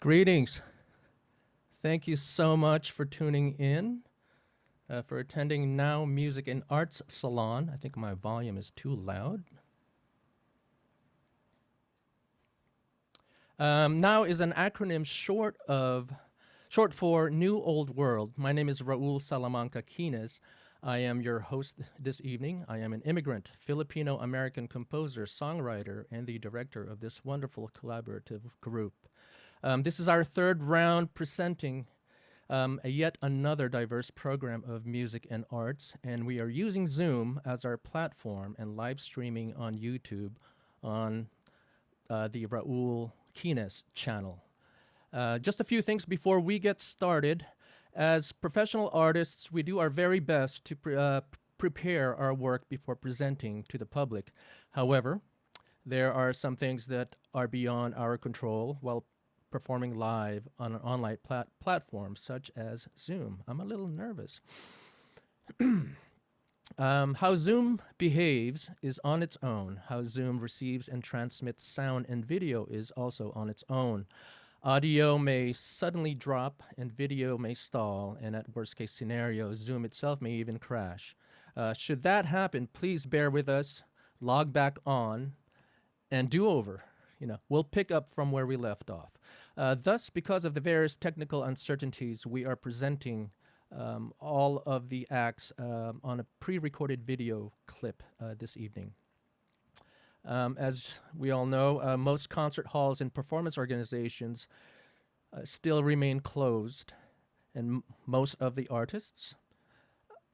Greetings. Thank you so much for tuning in, for attending NOW Music and Arts Salon. I think my volume is too loud. NOW is an acronym short for New Old World. My name is Raul Salamanca Quines. I am your host this evening. I am an immigrant, Filipino-American composer, songwriter, and the director of this wonderful collaborative group. This is our third round presenting a yet another diverse program of music and arts, and we are using Zoom as our platform and live streaming on YouTube on the Raul Quines channel. Just a few things before we get started. As professional artists, we do our very best to prepare our work before presenting to the public. However, there are some things that are beyond our control while performing live on an online platform such as Zoom. I'm a little nervous. How Zoom behaves is on its own. How Zoom receives and transmits sound and video is also on its own. Audio may suddenly drop and video may stall, and at worst case scenario, Zoom itself may even crash. Should that happen, please bear with us, log back on, and do over. We'll pick up from where we left off. Thus, because of the various technical uncertainties, we are presenting all of the acts on a pre-recorded video clip this evening. As we all know, most concert halls and performance organizations still remain closed, and most of the artists,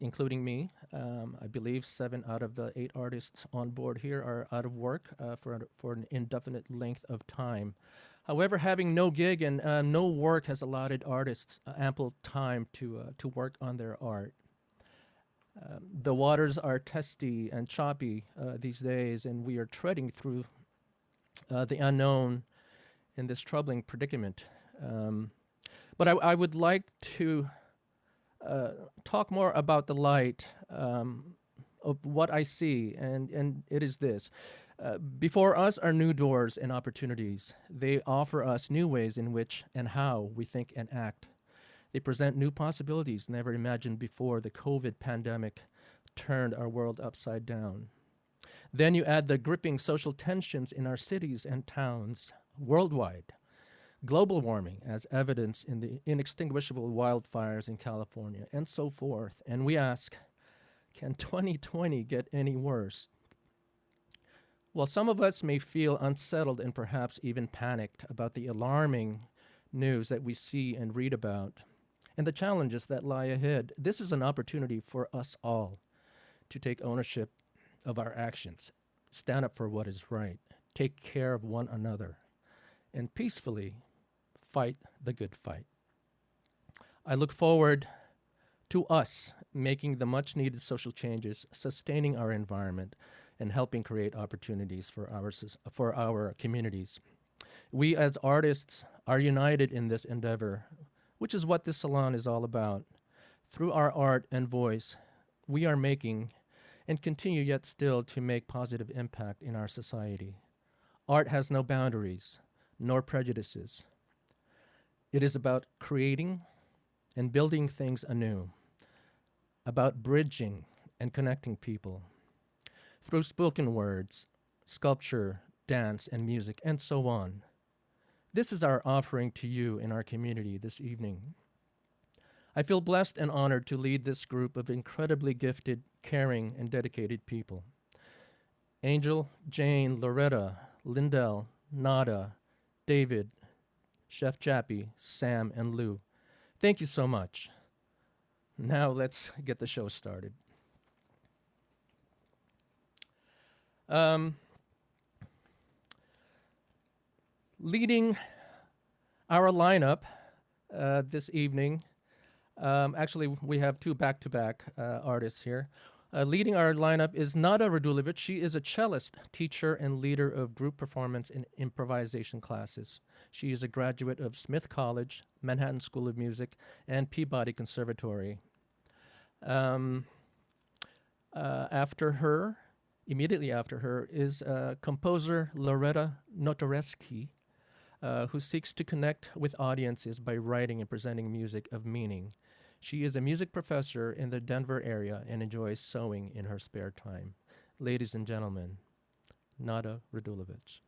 including me, I believe 7 out of the 8 artists on board here are out of work for an indefinite length of time. However, having no gig and no work has allotted artists ample time to work on their art. The waters are testy and choppy these days, and we are treading through the unknown in this troubling predicament. But I would like to talk more about the light of what I see, and it is this. Before us are new doors and opportunities. They offer us new ways in which and how we think and act. They present new possibilities never imagined before the COVID pandemic turned our world upside down. Then you add the gripping social tensions in our cities and towns worldwide. Global warming as evidence in the inextinguishable wildfires in California, and so forth. And we ask, can 2020 get any worse? Well, some of us may feel unsettled and perhaps even panicked about the alarming news that we see and read about and the challenges that lie ahead. This is an opportunity for us all to take ownership of our actions, stand up for what is right, take care of one another, and peacefully fight the good fight. I look forward to us making the much needed social changes, sustaining our environment, and helping create opportunities for our communities. We as artists are united in this endeavor, which is what this salon is all about. Through our art and voice, we are making and continue yet still to make positive impact in our society. Art has no boundaries, nor prejudices. It is about creating and building things anew, about bridging and connecting people through spoken words, sculpture, dance, and music, and so on. This is our offering to you in our community this evening. I feel blessed and honored to lead this group of incredibly gifted, caring, and dedicated people. Angel, Jane, Loretta, Lindell, Nada, David, Chef Chappie, Sam, and Lou. Thank you so much. Now let's get the show started. Leading our lineup this evening, actually we have 2 back-to-back artists here. Leading our lineup is Nada Radulovic. She is a cellist, teacher, and leader of group performance and improvisation classes. She is a graduate of Smith College, Manhattan School of Music, and Peabody Conservatory. Immediately after her is composer Loretta Notoreski. who seeks to connect with audiences by writing and presenting music of meaning. She is a music professor in the Denver area and enjoys sewing in her spare time. Ladies and gentlemen, Nada Radulovic.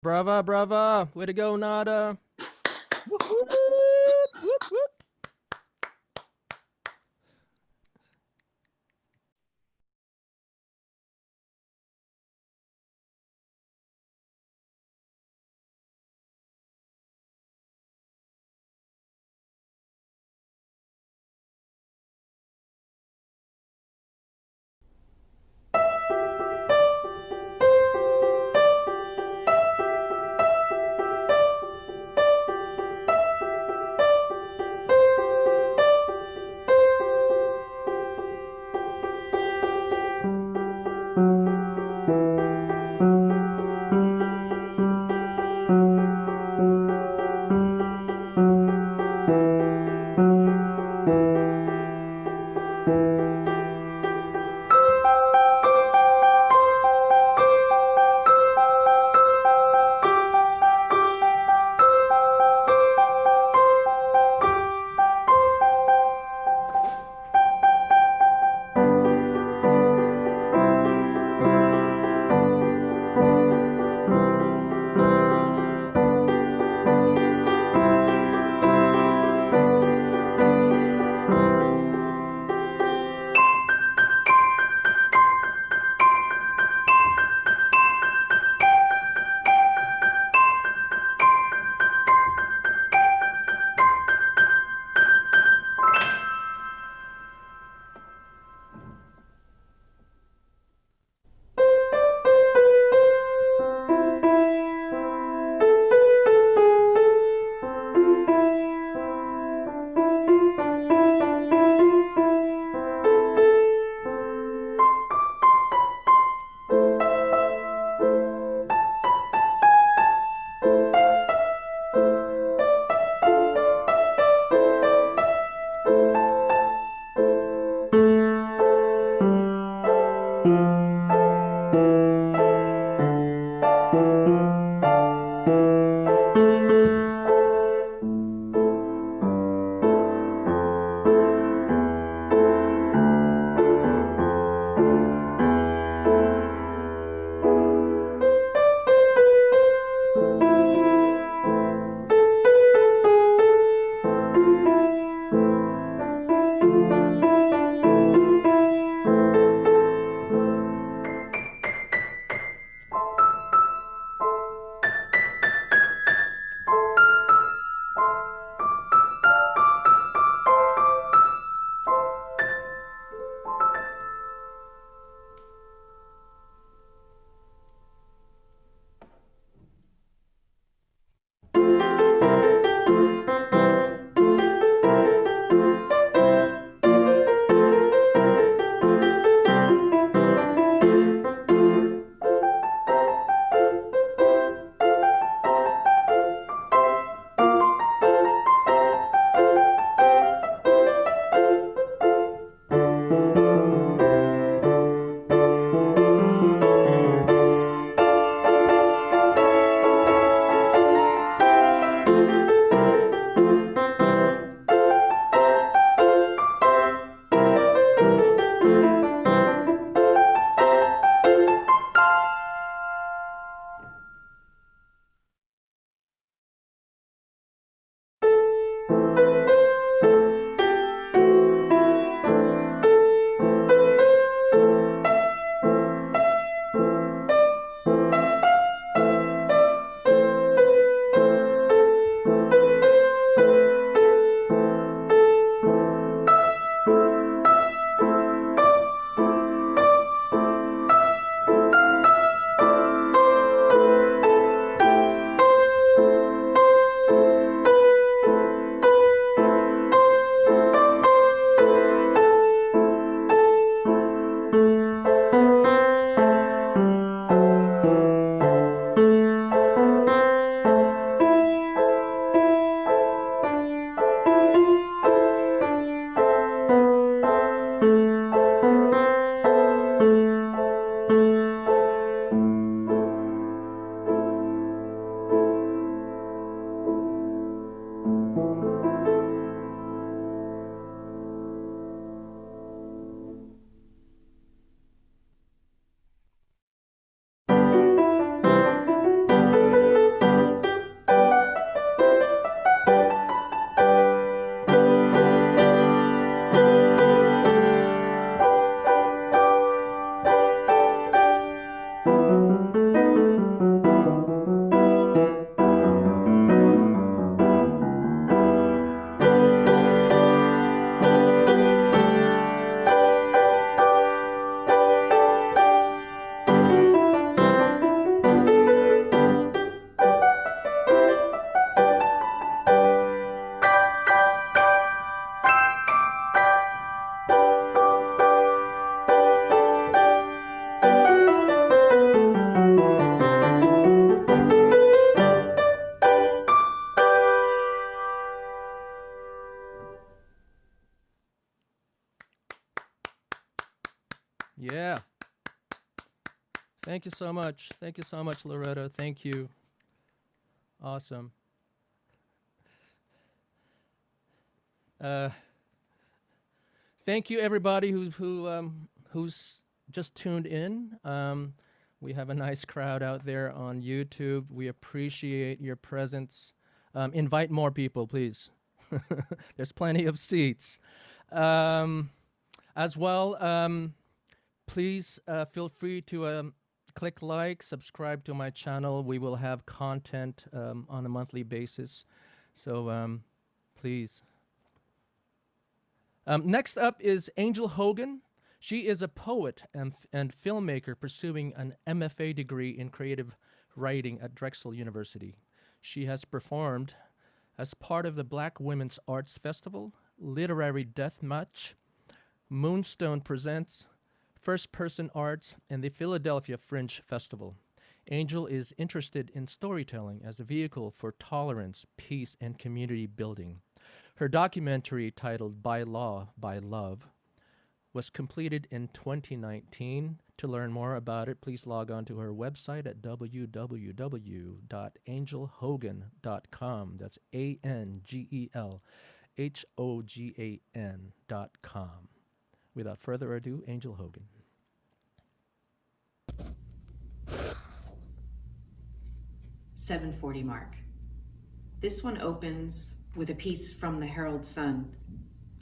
Brava, brava. Way to go, Nada. Whoop, whoop, whoop, whoop. Thank you so much. Thank you so much, Loretta. Thank you. Awesome. Uh, Thank you, everybody who's just tuned in. We have a nice crowd out there on YouTube. We appreciate your presence. Invite more people, please. There's plenty of seats. Um, as well, please feel free to click like, subscribe to my channel. We will have content on a monthly basis. So please. Next up is Angel Hogan. She is a poet and filmmaker pursuing an MFA degree in creative writing at Drexel University. She has performed as part of the Black Women's Arts Festival, Literary Deathmatch, Moonstone Presents, First Person Arts, and the Philadelphia Fringe Festival. Angel is interested in storytelling as a vehicle for tolerance, peace, and community building. Her documentary titled By Law, By Love was completed in 2019. To learn more about it, please log on to her website at www.angelhogan.com. That's ANGELHOGAN.com. Without further ado, Angel Hogan. 7:40 mark. This one opens with a piece from the Herald Sun,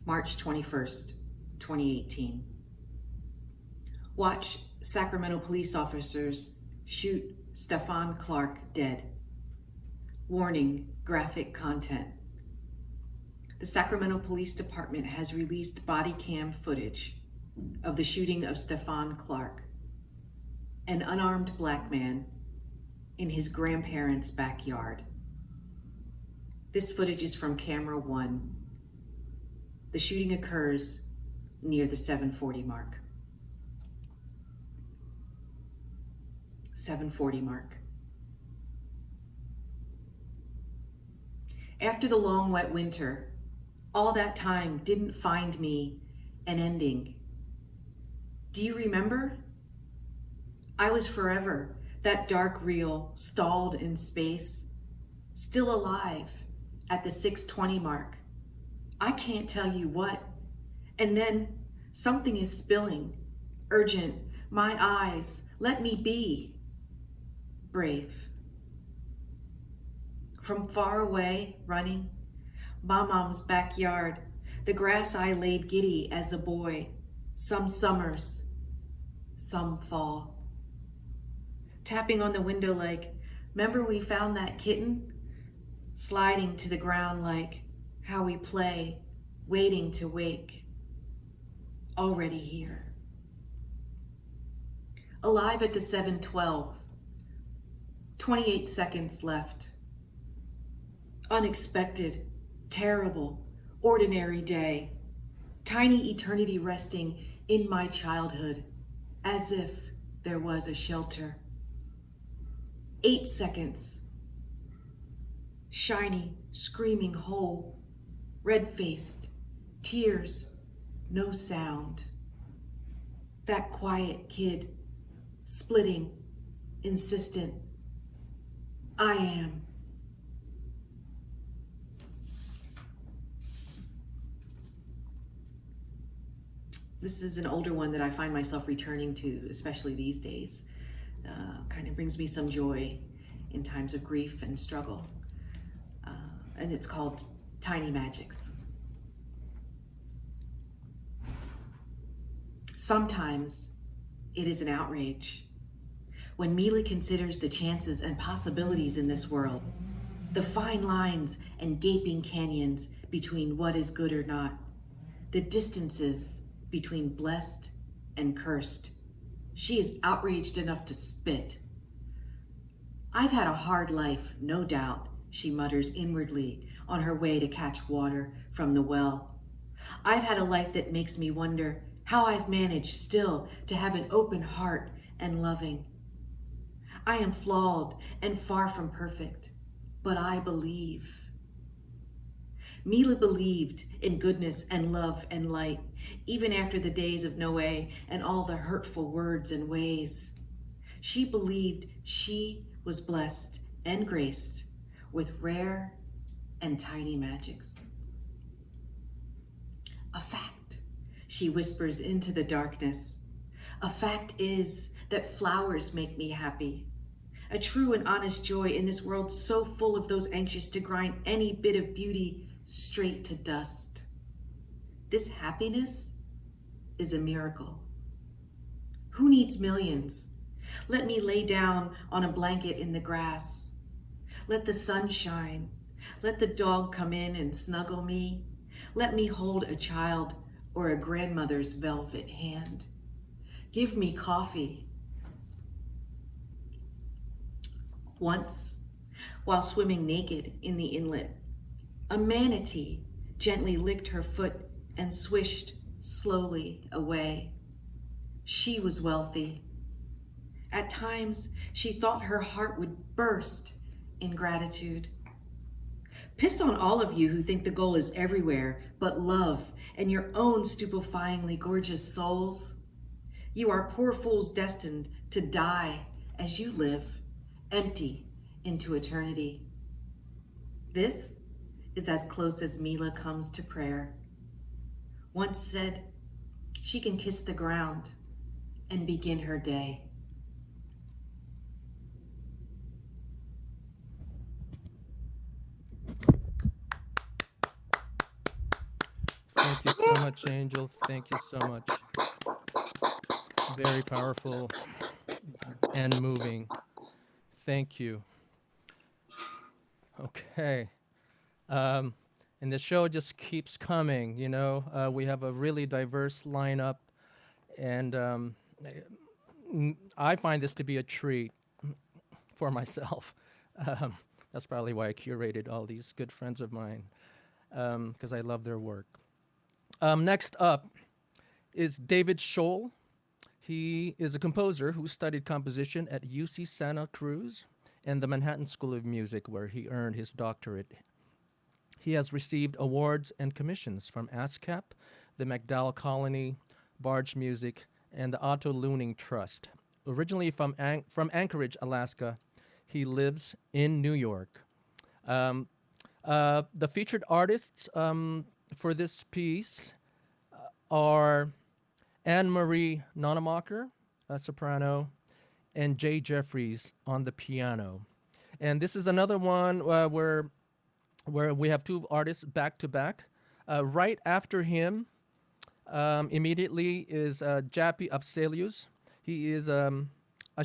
March 21st, 2018. Watch Sacramento police officers shoot Stephon Clark dead. Warning, graphic content. The Sacramento Police Department has released body cam footage of the shooting of Stephon Clark, an unarmed Black man in his grandparents' backyard. This footage is from camera 1. The shooting occurs near the 7:40 mark. 7:40 mark. After the long wet winter, all that time didn't find me an ending. Do you remember? I was forever that dark reel stalled in space, still alive at the 6:20 mark. I can't tell you what. And then something is spilling, urgent. My eyes, let me be. Brave. From far away, running, my mom's backyard, the grass I laid giddy as a boy, some summers, some fall. Tapping on the window like, remember we found that kitten? Sliding to the ground like how we play, waiting to wake. Already here. Alive at the 7:12. 28 seconds left. Unexpected, terrible, ordinary day. Tiny eternity resting in my childhood, as if there was a shelter. 8 seconds. Shiny, screaming hole, red-faced, tears, no sound. That quiet kid, splitting, insistent. I am. This is an older one that I find myself returning to, especially these days. Kind of brings me some joy in times of grief and struggle. And it's called Tiny Magics. Sometimes it is an outrage when Mila considers the chances and possibilities in this world, the fine lines and gaping canyons between what is good or not, the distances between blessed and cursed. She is outraged enough to spit. I've had a hard life, no doubt, she mutters inwardly on her way to catch water from the well. I've had a life that makes me wonder how I've managed still to have an open heart and loving. I am flawed and far from perfect, but I believe. Mila believed in goodness and love and light, even after the days of Noé and all the hurtful words and ways. She believed she was blessed and graced with rare and tiny magics. A fact, she whispers into the darkness. A fact is that flowers make me happy. A true and honest joy in this world so full of those anxious to grind any bit of beauty straight to dust. This happiness is a miracle. Who needs millions? Let me lay down on a blanket in the grass. Let the sun shine. Let the dog come in and snuggle me. Let me hold a child or a grandmother's velvet hand. Give me coffee. Once, while swimming naked in the inlet, a manatee gently licked her foot and swished slowly away. She was wealthy. At times, she thought her heart would burst in gratitude. Piss on all of you who think the goal is everywhere but love and your own stupefyingly gorgeous souls. You are poor fools destined to die as you live, empty into eternity. This is as close as Mila comes to prayer. Once said, she can kiss the ground and begin her day. Thank you so much, Angel. Thank you so much. Very powerful and moving. Thank you. Okay. Um, and the show just keeps coming, you know. We have a really diverse lineup, and I find this to be a treat for myself. Um, that's probably why I curated all these good friends of mine, because I love their work. Next up is David Scholl. He is a composer who studied composition at UC Santa Cruz and the Manhattan School of Music, where he earned his doctorate. He has received awards and commissions from ASCAP, the MacDowell Colony, Barge Music, and the Otto Luning Trust. Originally from Anchorage, Alaska, he lives in New York. The featured artists for this piece are Anne-Marie Nonemacher, a soprano, and Jay Jeffries on the piano. And this is another one where we have two artists back to back. Right after him, immediately is Jappy Afzelius. He is a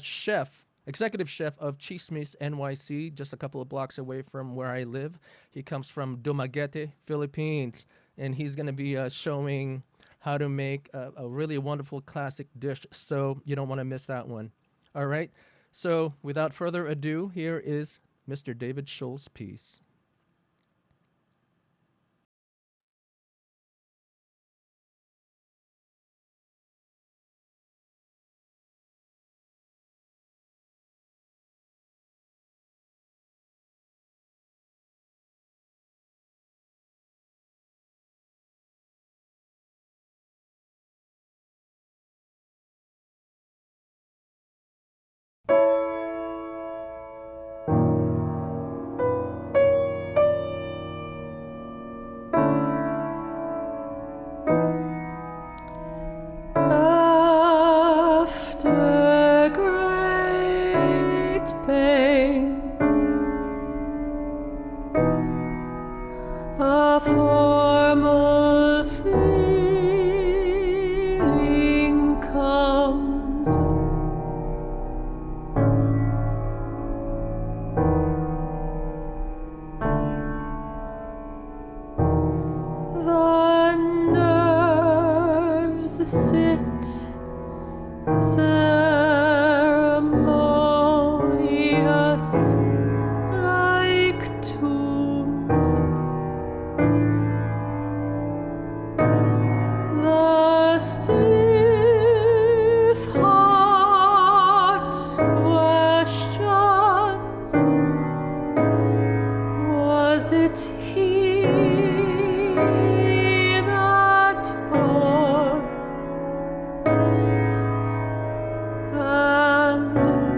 chef, executive chef of Chismis NYC, just a couple of blocks away from where I live. He comes from Dumaguete, Philippines, and he's going to be showing how to make a really wonderful classic dish, so you don't want to miss that one. All right, so without further ado, here is Mr. David Scholl's piece. After great pain, a formal feeling comes. The nerves sit ceremonious like tombs. The stiff heart questions, was it he that bore? And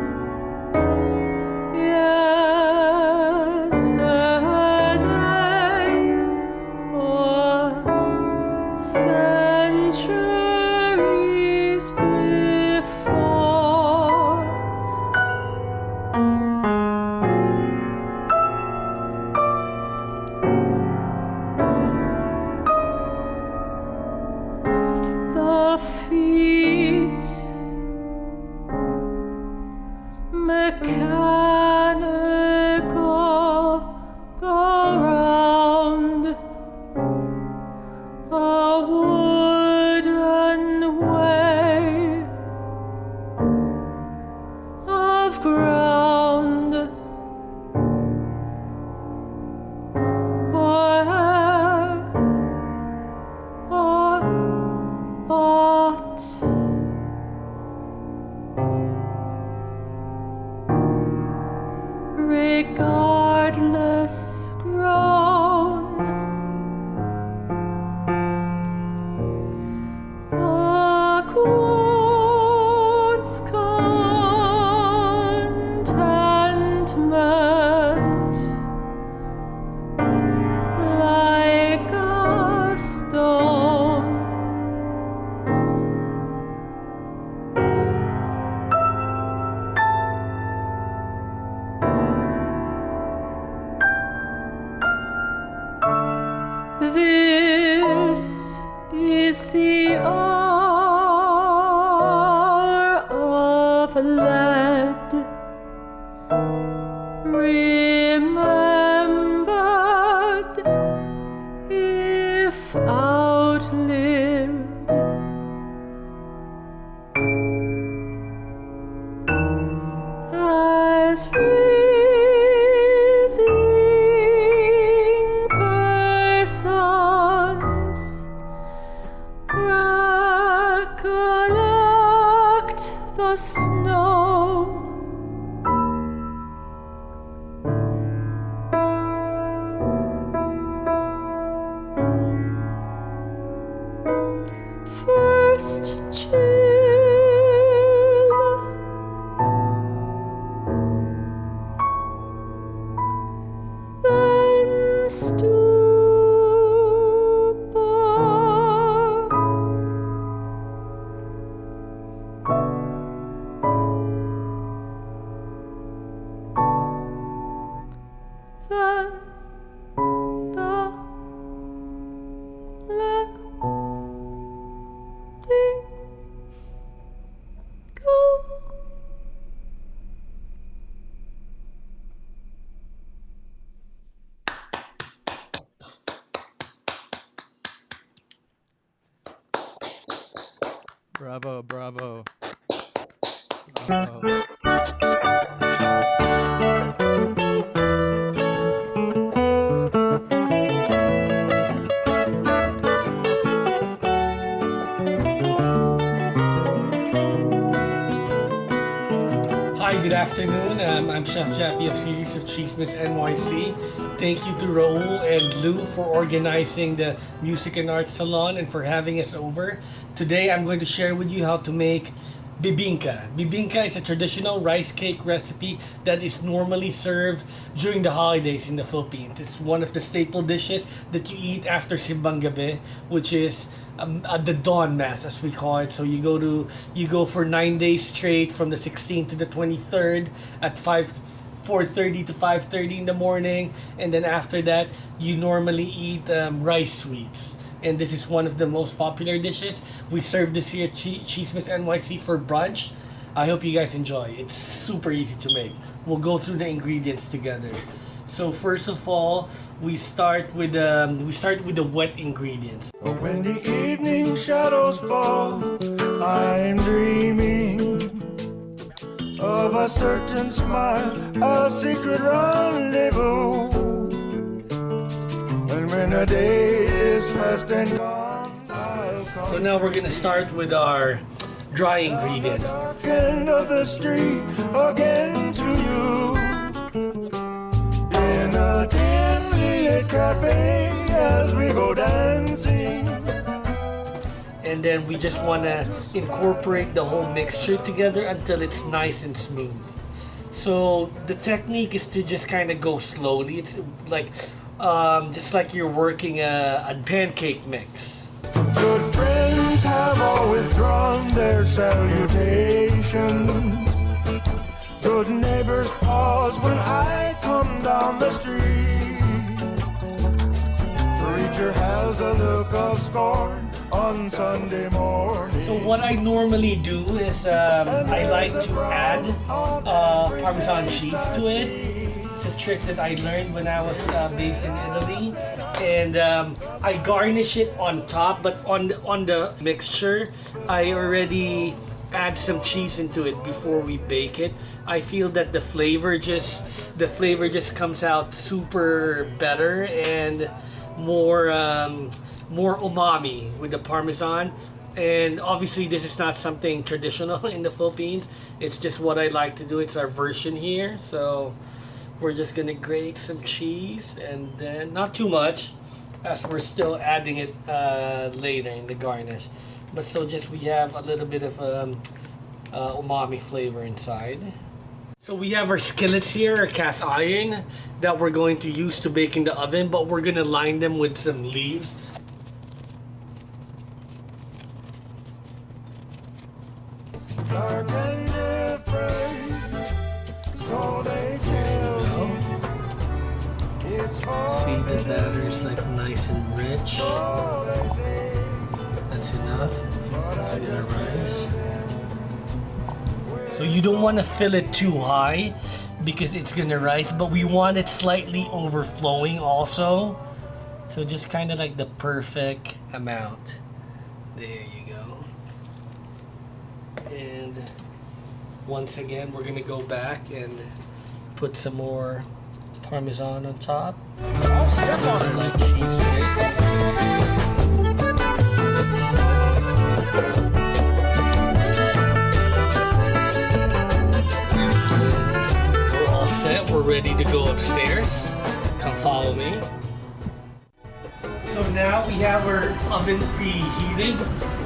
wordless groan. A quote's contentment like a stone. This is the hour of lead, remembered if outlived. As freezing persons recollect the snow. First chill, then stupor, then the letting go. Bravo, bravo. Bravo. Hi, good afternoon. I'm Chef Jappy of Series of Chismes NYC. Thank you to Raul and Lou for organizing the Music and Arts Salon and for having us over. Today I'm going to share with you how to make bibingka. Bibingka is a traditional rice cake recipe that is normally served during the holidays in the Philippines. It's one of the staple dishes that you eat after Simbang Gabi, which is the dawn mass as we call it. So you go for 9 days straight from the 16th to the 23rd at 4:30 to 5:30 in the morning, and then after that you normally eat rice sweets. And this is one of the most popular dishes. We serve this here at Chismes NYC for brunch. I hope you guys enjoy. It's super easy to make. We'll go through the ingredients together. So first of all, we start with the wet ingredients. When the evening shadows fall, I'm dreaming of a certain smile, a secret rendezvous. And when the day is past and gone, I'll come. So now we're gonna start with our dry ingredients. Dark end of the street again to you. In a dimly lit cafe as we go dancing. And then we just wanna incorporate the whole mixture together until it's nice and smooth. So the technique is to just kind of go slowly. It's like just like you're working a pancake mix. Good friends have all withdrawn their salutations. Good neighbors pause when I come down the street. Preacher has a look of scorn on Sunday morning. So what I normally do is I like to add Parmesan cheese to it. It's a trick that I learned when I was based in Italy, and I garnish it on top. But on the mixture, I already add some cheese into it before we bake it. I feel that the flavor just comes out super better and more umami with the Parmesan. And obviously this is not something traditional in the Philippines. It's just what I like to do. It's our version here. So We're just gonna grate some cheese, and then not too much, as we're still adding it later in the garnish. But so just we have a little bit of umami flavor inside. So we have our skillets here, our cast iron, that we're going to use to bake in the oven, but we're gonna line them with some leaves. Dark and different, so they tell me. It's See, the forbidden, batter's like nice and rich. so they say. That's enough. But It's I gonna just rise. tell them So you don't want to fill it too high because it's gonna rise, but we want it slightly overflowing also. So just kind of like the perfect amount. There you go. And once again, we're gonna go back and put some more Parmesan on top. I'll step on I it. like cheese, right? We're all set. We're ready to go upstairs. Come follow me. So now we have our oven preheated,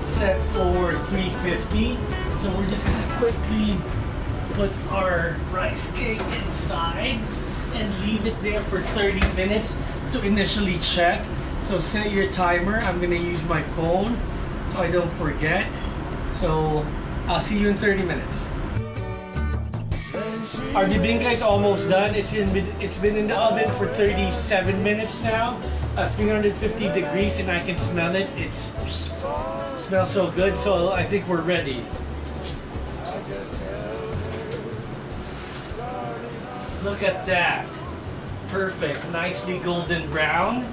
set for 350. So we're just gonna quickly put our rice cake inside and leave it there for 30 minutes to initially check. So set your timer. I'm gonna use my phone so I don't forget. So I'll see you in 30 minutes. Our bibingka is almost done. It's been in the oven for 37 minutes now, at 350 degrees, and I can smell it. It smells so good. So I think we're ready. Look at that. Perfect. Nicely golden brown.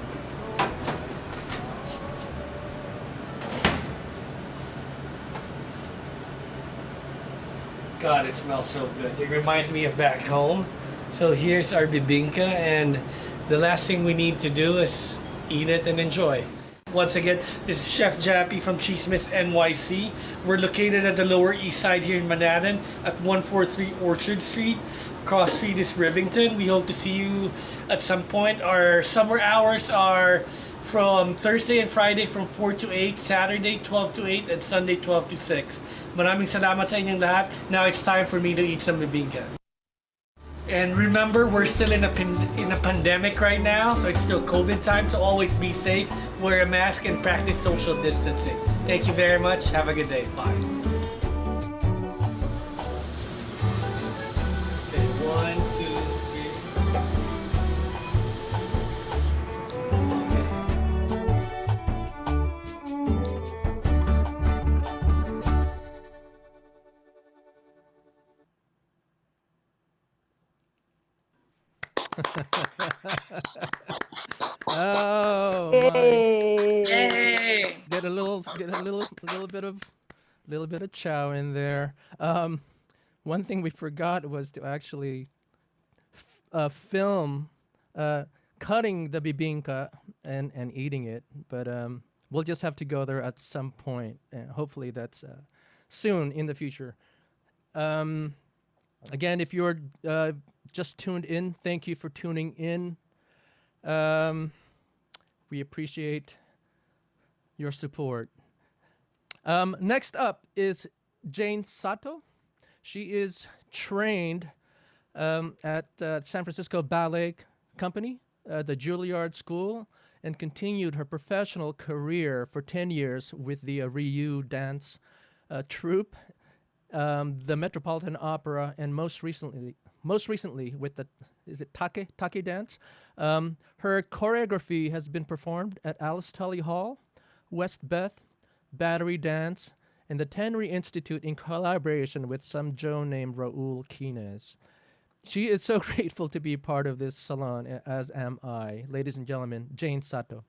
God, it smells so good. It reminds me of back home. So here's our bibingka, and the last thing we need to do is eat it and enjoy. Once again, this is Chef Jappy from Cheesemans NYC. We're located at the Lower East Side here in Manhattan at 143 Orchard Street. Cross street is Rivington. We hope to see you at some point. Our summer hours are from Thursday and Friday from 4 to 8, Saturday 12 to 8, and Sunday 12 to 6. Maraming salamat sa inyong lahat. Now it's time for me to eat some bibingka. And remember, we're still in a pandemic right now, so it's still COVID time, so always be safe, wear a mask, and practice social distancing. Thank you very much. Have a good day. Bye. Oh my! Yay! Yay! Get a little bit of chow in there. One thing we forgot was to actually film cutting the bibingka and eating it, but we'll just have to go there at some point, and hopefully that's soon in the future. Again, if you're just tuned in, thank you for tuning in. We appreciate your support. Next up is Jane Sato. She is trained at San Francisco Ballet Company, the Juilliard School, and continued her professional career for 10 years with the Ryu Dance Troupe, the Metropolitan Opera, and most recently with the Take Dance. Her choreography has been performed at Alice Tully Hall, West Beth, Battery Dance, and the Tenry Institute in collaboration with some Joe named Raul Quinez. She is so grateful to be part of this salon, as am I. Ladies and gentlemen, Jane Sato.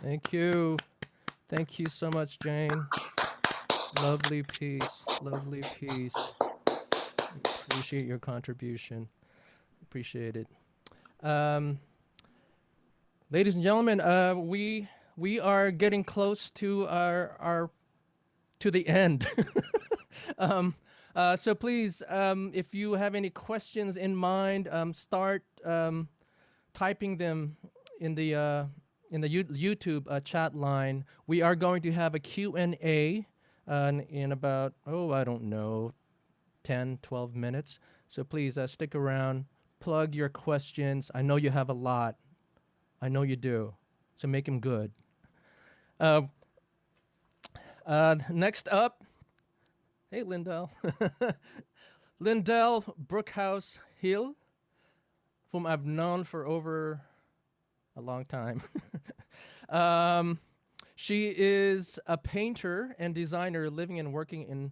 Thank you. Thank you so much, Jane. Lovely piece. Lovely piece. Appreciate your contribution. Appreciate it. Um, Ladies and gentlemen, we are getting close to our to the end. So please, if you have any questions in mind, start typing them in the YouTube chat line. We are going to have a Q&A in about, I don't know, 10, 12 minutes. So please stick around, plug your questions. I know you have a lot. I know you do. So make them good. Next up, hey, Lindell. Lindell Brookhouse Hill, whom I've known for over a long time. She is a painter and designer living and working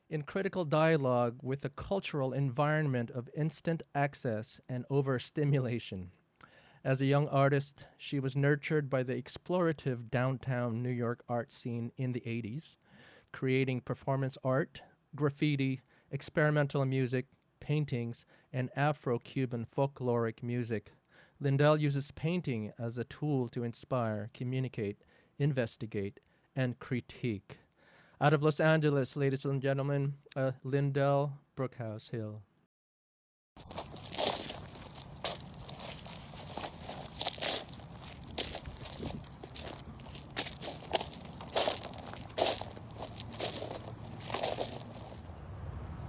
in critical dialogue with the cultural environment of instant access and overstimulation. As a young artist, she was nurtured by the explorative downtown New York art scene in the 80s, creating performance art, graffiti, experimental music, paintings, and Afro-Cuban folkloric music. Lindell uses painting as a tool to inspire, communicate, investigate, and critique. Out of Los Angeles, ladies and gentlemen, Lindell Brookhouse Hill.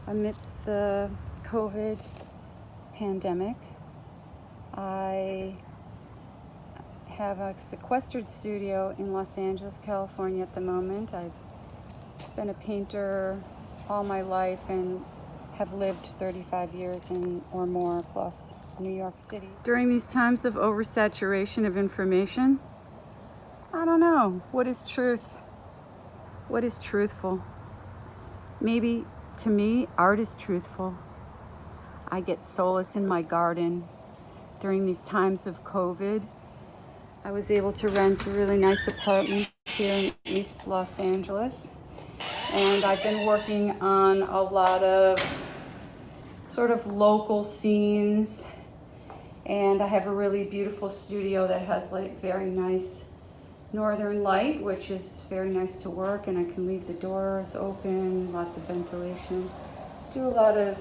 Amidst the COVID pandemic, I have a sequestered studio in Los Angeles, California at the moment. I've been a painter all my life and have lived 35 years or more plus New York City. During these times of oversaturation of information, I don't know, what is truth? What is truthful? Maybe to me, art is truthful. I get solace in my garden. During these times of COVID, I was able to rent a really nice apartment here in East Los Angeles. And I've been working on a lot of sort of local scenes. And I have a really beautiful studio that has like very nice northern light, which is very nice to work, and I can leave the doors open, lots of ventilation. Do a lot of,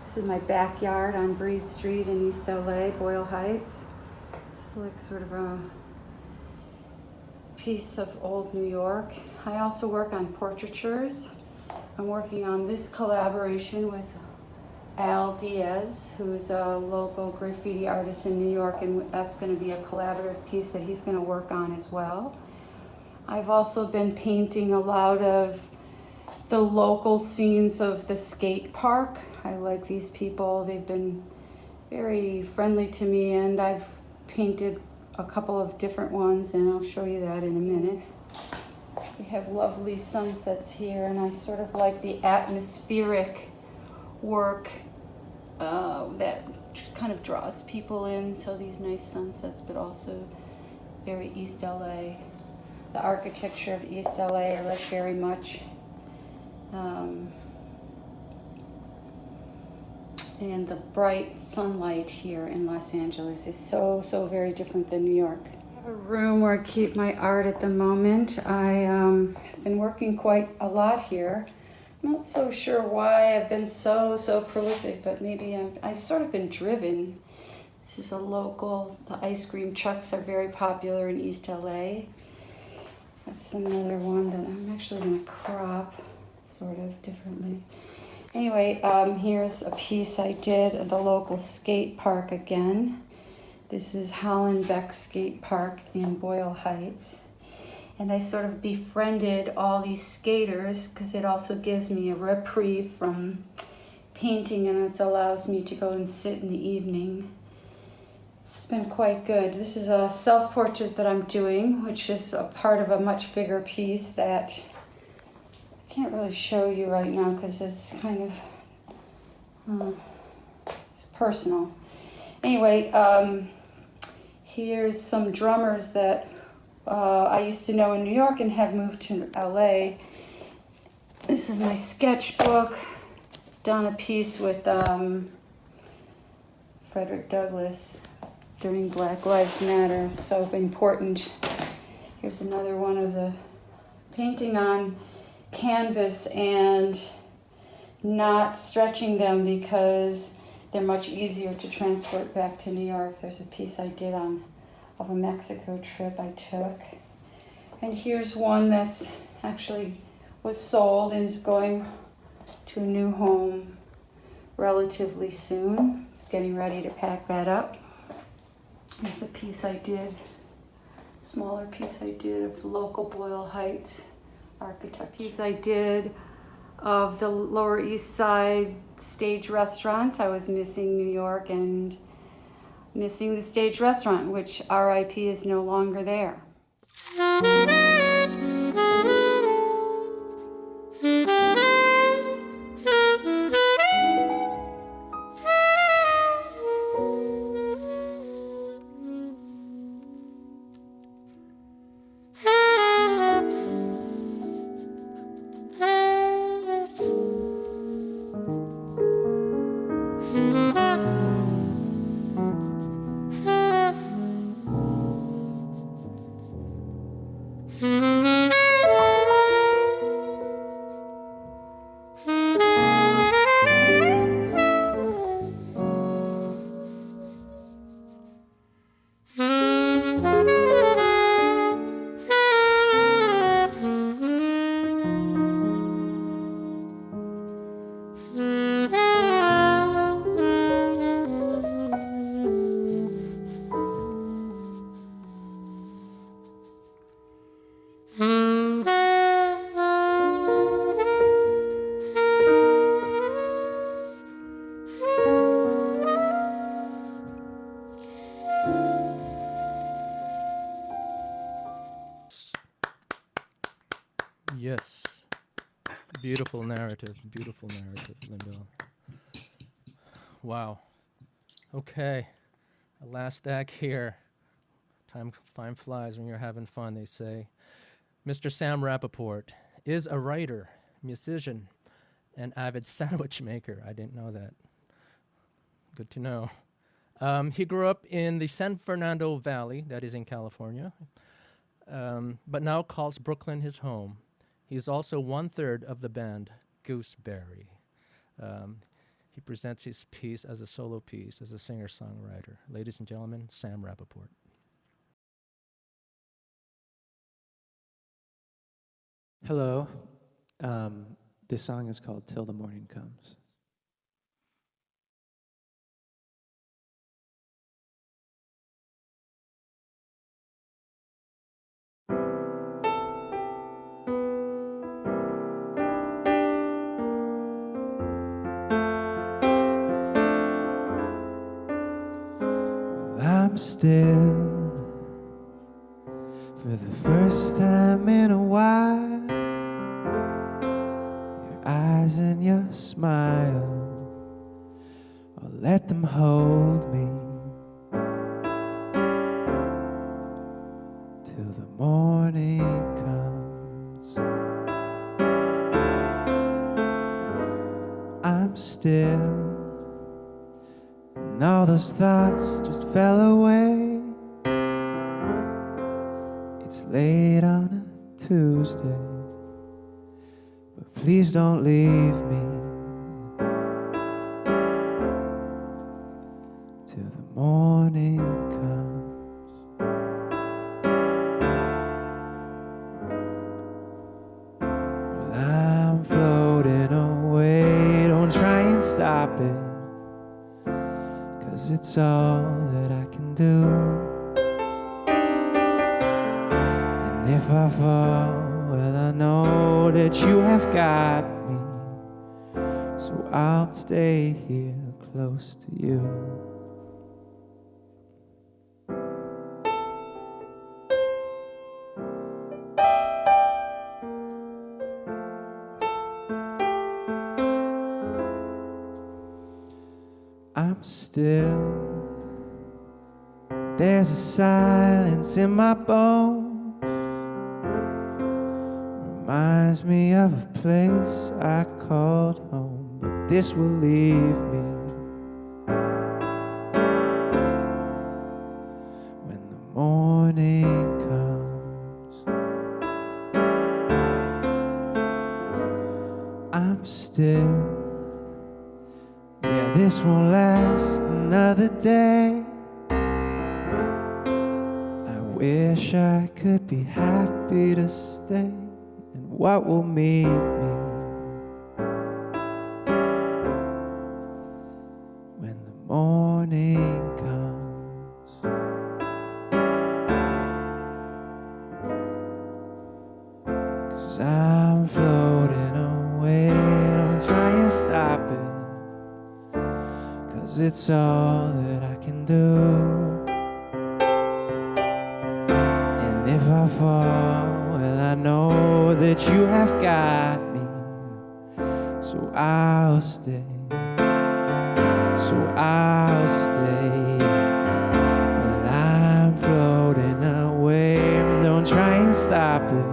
this is my backyard on Breed Street in East LA, Boyle Heights. This is like sort of a piece of old New York. I also work on portraitures. I'm working on this collaboration with Al Diaz, who's a local graffiti artist in New York, and that's going to be a collaborative piece that he's going to work on as well. I've also been painting a lot of the local scenes of the skate park. I like these people. They've been very friendly to me, and I've painted a couple of different ones, and I'll show you that in a minute. We have lovely sunsets here, and I sort of like the atmospheric work that kind of draws people in. So these nice sunsets, but also very East LA. The architecture of East LA I like very much. And the bright sunlight here in Los Angeles is so very different than New York. I have a room where I keep my art at the moment. I have been working quite a lot here. I'm not so sure why I've been so prolific, but maybe I've sort of been driven. This is a local, the ice cream trucks are very popular in East LA. That's another one that I'm actually gonna crop sort of differently. Anyway, here's a piece I did at the local skate park again. This is Hollenbeck Skate Park in Boyle Heights. And I sort of befriended all these skaters because it also gives me a reprieve from painting, and it allows me to go and sit in the evening. It's been quite good. This is a self-portrait that I'm doing, which is a part of a much bigger piece that I can't really show you right now because it's kind of it's personal. Anyway, here's some drummers that I used to know in New York and have moved to LA. This is my sketchbook. Done a piece with Frederick Douglass during Black Lives Matter, so important. Here's another one of the painting on canvas and not stretching them because they're much easier to transport back to New York. There's a piece I did of a Mexico trip I took. And here's one that's actually was sold and is going to a new home relatively soon. Getting ready to pack that up. There's a piece I did, smaller piece I did of the local Boyle Heights architect. Piece I did of the Lower East Side stage restaurant. I was missing New York and missing the stage restaurant, which RIP is no longer there. Yes. Beautiful narrative, Lyndall. Wow. Okay. The last act here. Time flies when you're having fun, they say. Mr. Sam Rappaport is a writer, musician, and avid sandwich maker. I didn't know that. Good to know. He grew up in the San Fernando Valley, that is in California, but now calls Brooklyn his home. He is also 1/3 of the band Gooseberry. He presents his piece as a solo piece, as a singer-songwriter. Ladies and gentlemen, Sam Rappaport. Hello. This song is called Till the Morning Comes. I'm still, for the first time in a while, your eyes and your smile, I'll let them hold me till the morning comes. I'm still, and all those thoughts just fell away. It's late on a Tuesday, but please don't leave me till the morning comes. Well, I'm floating away, don't try and stop it, 'cause it's all that I can do. And if I fall, well, I know that you have got me, so I'll stay here close to you. I'm still, there's a silence in my bones, reminds me of a place I called home, but this will leave me when the morning comes. I'm still, yeah, this won't last another day. I wish I could be happy to stay. And what will meet me when the morning comes? 'Cause I'm floating away, don't try and stop it, 'cause it's all that I can do. And if I fall, well, I know that you have got me, so I'll stay, so I'll stay. Well, I'm floating away, don't try and stop it,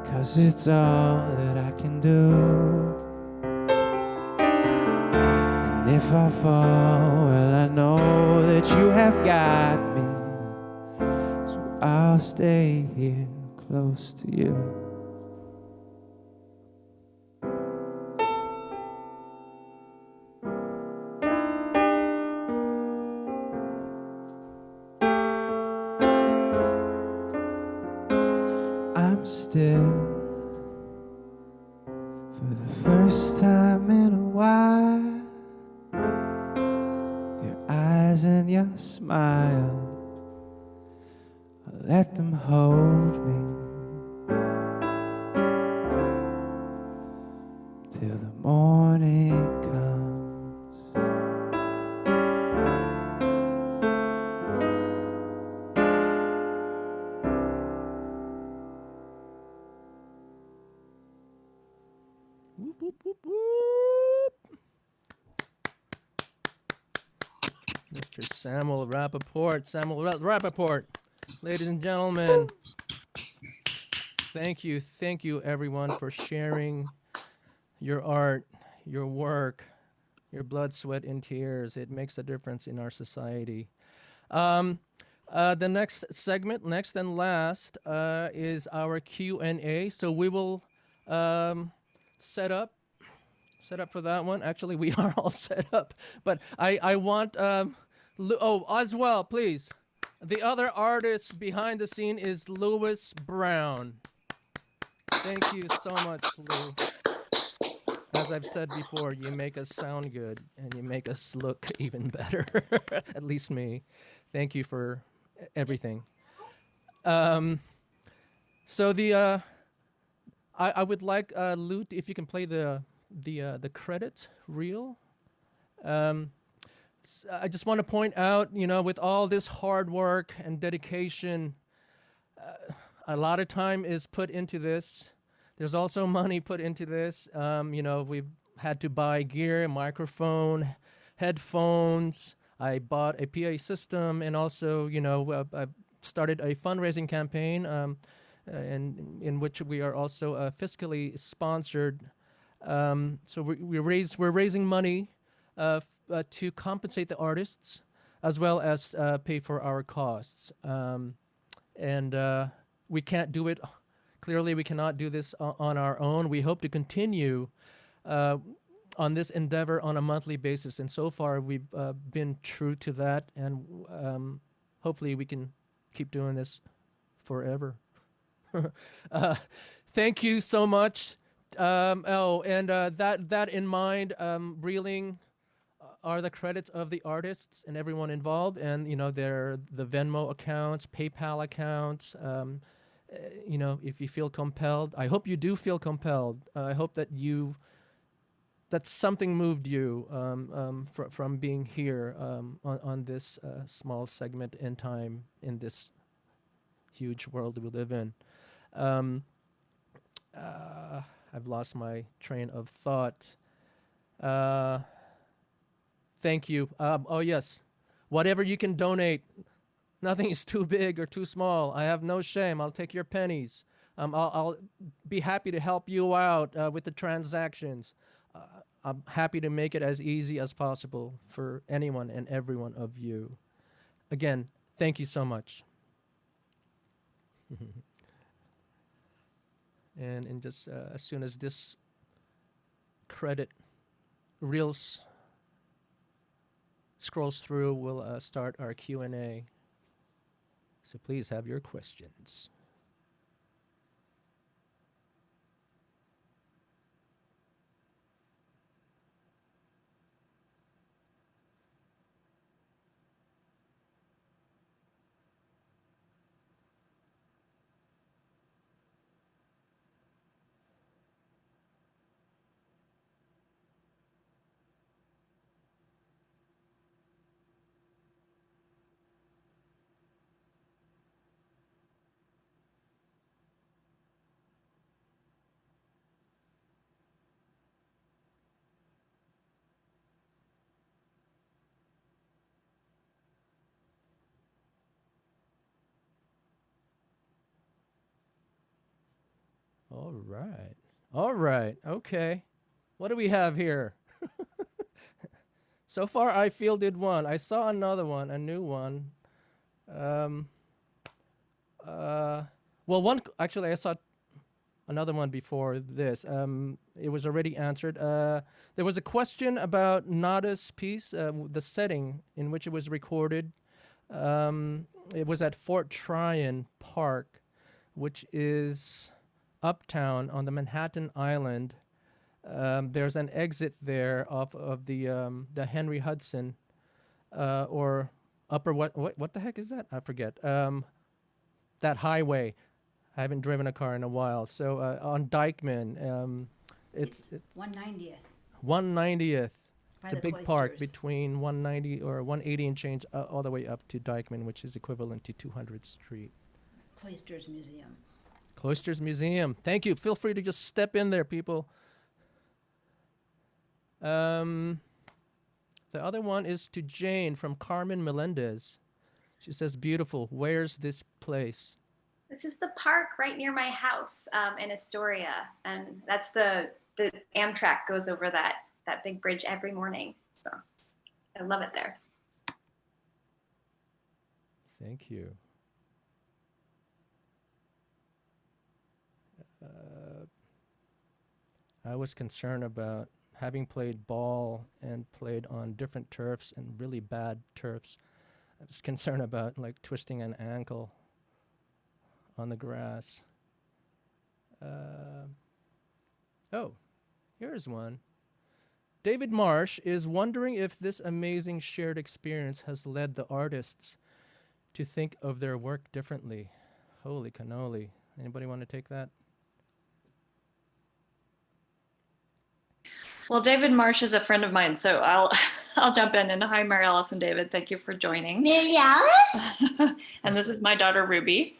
'cause it's all that I can do. And if I fall, well, I know that you have got me, I'll stay here close to you. I'm still, for the first time in a while, your eyes and your smile, let them hold me till the morning comes. Whoop, whoop, whoop, whoop. Mr. Samuel Rappaport. Rappaport. Ladies and gentlemen, thank you everyone for sharing your art, your work, your blood, sweat, and tears. It makes a difference in our society. The next segment, next and last, is our Q&A. So we will set up for that one. Actually, we are all set up, but I want Oswell, please. The other artist behind the scene is Louis Brown. Thank you so much, Lou. As I've said before, you make us sound good and you make us look even better. At least me. Thank you for everything. So I would like Lou, if you can play the credit reel. I just want to point out, with all this hard work and dedication, a lot of time is put into this. There's also money put into this. We've had to buy gear, microphone, headphones. I bought a PA system, and also, I've started a fundraising campaign, and in which we are also fiscally sponsored. So we're raising money to compensate the artists, as well as pay for our costs. And we can't do it. Clearly, we cannot do this on our own. We hope to continue on this endeavor on a monthly basis. And so far, we've been true to that. And hopefully, we can keep doing this forever. Thank you so much. That in mind, reeling are the credits of the artists and everyone involved, and they're the Venmo accounts, PayPal accounts. If you feel compelled, I hope you do feel compelled. I hope that something moved you from being here on this small segment in time in this huge world we live in. I've lost my train of thought. Thank you. Oh, yes. Whatever you can donate. Nothing is too big or too small. I have no shame. I'll take your pennies. I'll be happy to help you out with the transactions. I'm happy to make it as easy as possible for anyone and every one of you. Again, thank you so much. And in just as soon as this credit reels scrolls through, we'll start our Q&A. So please have your questions. All right. All right. Okay. What do we have here? So far, I fielded one. I saw another one, a new one. Um, well, one actually, I saw another one before this. It was already answered. There was a question about Nada's piece, the setting in which it was recorded. It was at Fort Tryon Park, which is uptown on the Manhattan Island. There's an exit there off of the Henry Hudson, or upper what the heck is that? I forget. That highway. I haven't driven a car in a while. So on Dykeman, it's 190th. 190th. By It's a the big park cloisters. between 190 or 180 and change all the way up to Dykeman, which is equivalent to 200th Street. Cloisters Museum. Cloisters Museum. Thank you. Feel free to just step in there, people. The other one is to Jane from Carmen Melendez. She says, beautiful. Where's this place? This is the park right near my house in Astoria, and that's the Amtrak goes over that big bridge every morning. So I love it there. Thank you. I was concerned about having played ball and played on different turfs and really bad turfs. I was concerned about like twisting an ankle on the grass. Oh, here's one. David Marsh is wondering if this amazing shared experience has led the artists to think of their work differently. Holy cannoli. Anybody want to take that? Well, David Marsh is a friend of mine, so I'll jump in. And hi, Mary Alice and David. Thank you for joining. Mary Alice? And this is my daughter, Ruby.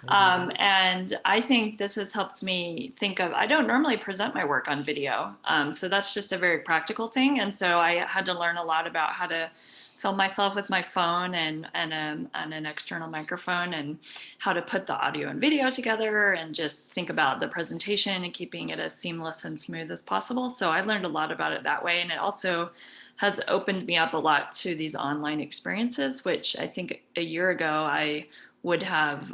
And I think this has helped me think of, I don't normally present my work on video. So that's just a very practical thing. And so I had to learn a lot about how to film myself with my phone and an external microphone, and how to put the audio and video together, and just think about the presentation and keeping it as seamless and smooth as possible. So I learned a lot about it that way. And it also has opened me up a lot to these online experiences, which I think a year ago I would have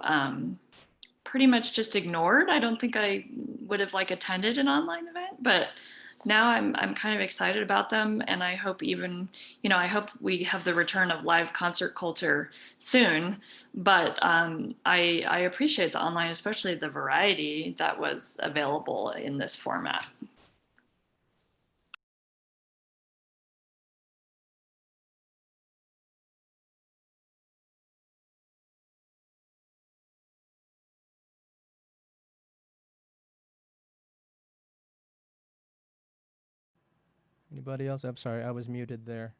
pretty much just ignored. I don't think I would have attended an online event, but now I'm kind of excited about them. And I hope I hope we have the return of live concert culture soon. But I appreciate the online, especially the variety that was available in this format. Anybody else? I'm sorry, I was muted there.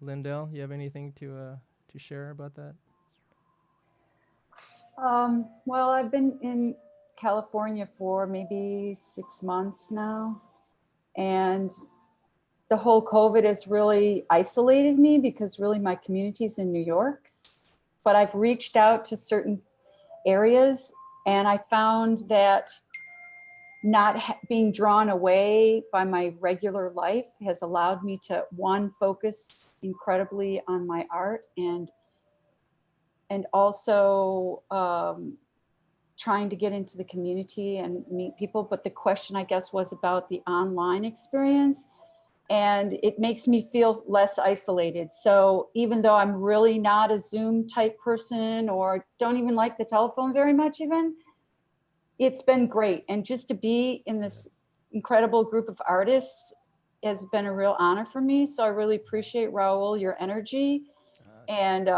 Lindell, you have anything to share about that? Well, I've been in California for maybe 6 months now, and the whole COVID has really isolated me because really my community's in New York, but I've reached out to certain areas And I found that not being drawn away by my regular life has allowed me to, one, focus incredibly on my art, and also trying to get into the community and meet people. But the question, I guess, was about the online experience, and it makes me feel less isolated. So even though I'm really not a Zoom type person, or don't even like the telephone very much even, it's been great. And just to be in this incredible group of artists has been a real honor for me. So I really appreciate, Raul, your energy, and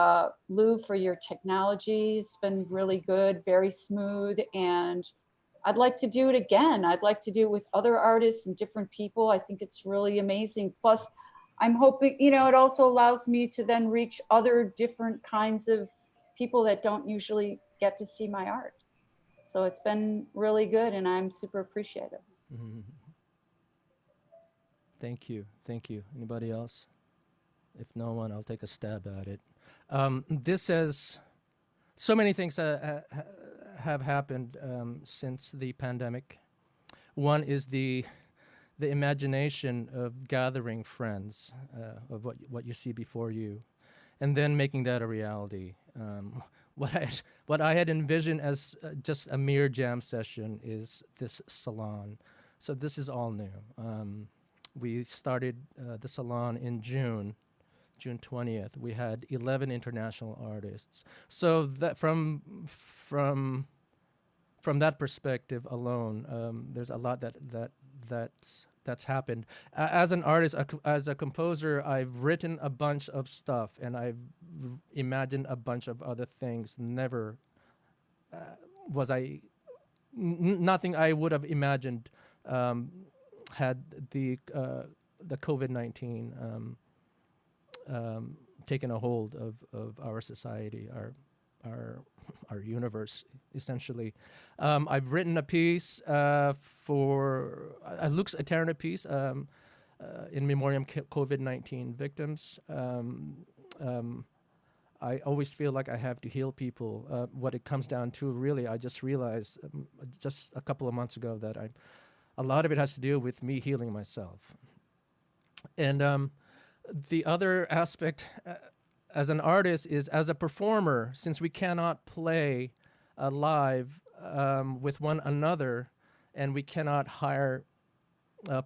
Lou, for your technology. It's been really good, very smooth, and I'd like to do it again. I'd like to do it with other artists and different people. I think it's really amazing. Plus, I'm hoping, you know, it also allows me to then reach other different kinds of people that don't usually get to see my art. So it's been really good, and I'm super appreciative. Mhm. Thank you. Thank you. Anybody else? If no one, I'll take a stab at it. This has so many things have happened since the pandemic. One is the imagination of gathering friends, of what you see before you, and then making that a reality. What I had envisioned as just a mere jam session is this salon. So this is all new. We started the salon in June 20th. We had 11 international artists. So that from that perspective alone, there's a lot that's happened. As an artist, as a composer, I've written a bunch of stuff, and I've imagined a bunch of other things. Never was I nothing I would have imagined had the COVID-19 taken a hold of our society, our universe, essentially. I've written a piece for a Lux Aeterna piece in memoriam COVID-19 victims. I always feel like I have to heal people. What it comes down to, really, I just realized just a couple of months ago that a lot of it has to do with me healing myself. And the other aspect as an artist is, as a performer, since we cannot play live with one another, and we cannot hire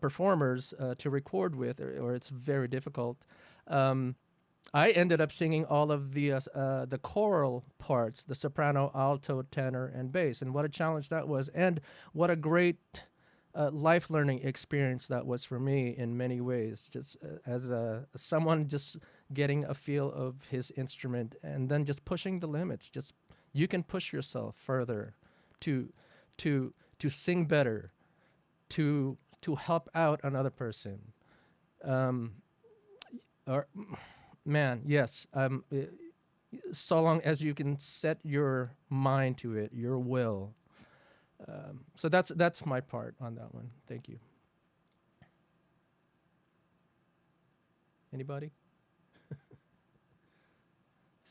performers to record with, or it's very difficult. I ended up singing all of the choral parts, the soprano, alto, tenor, and bass, and what a challenge that was, and what a great life learning experience that was for me in many ways, just as someone just getting a feel of his instrument, and then just pushing the limits. Just, you can push yourself further to sing better, to help out another person. Or man, yes, so long as you can set your mind to it, your will. So that's my part on that one. Thank you. Anybody?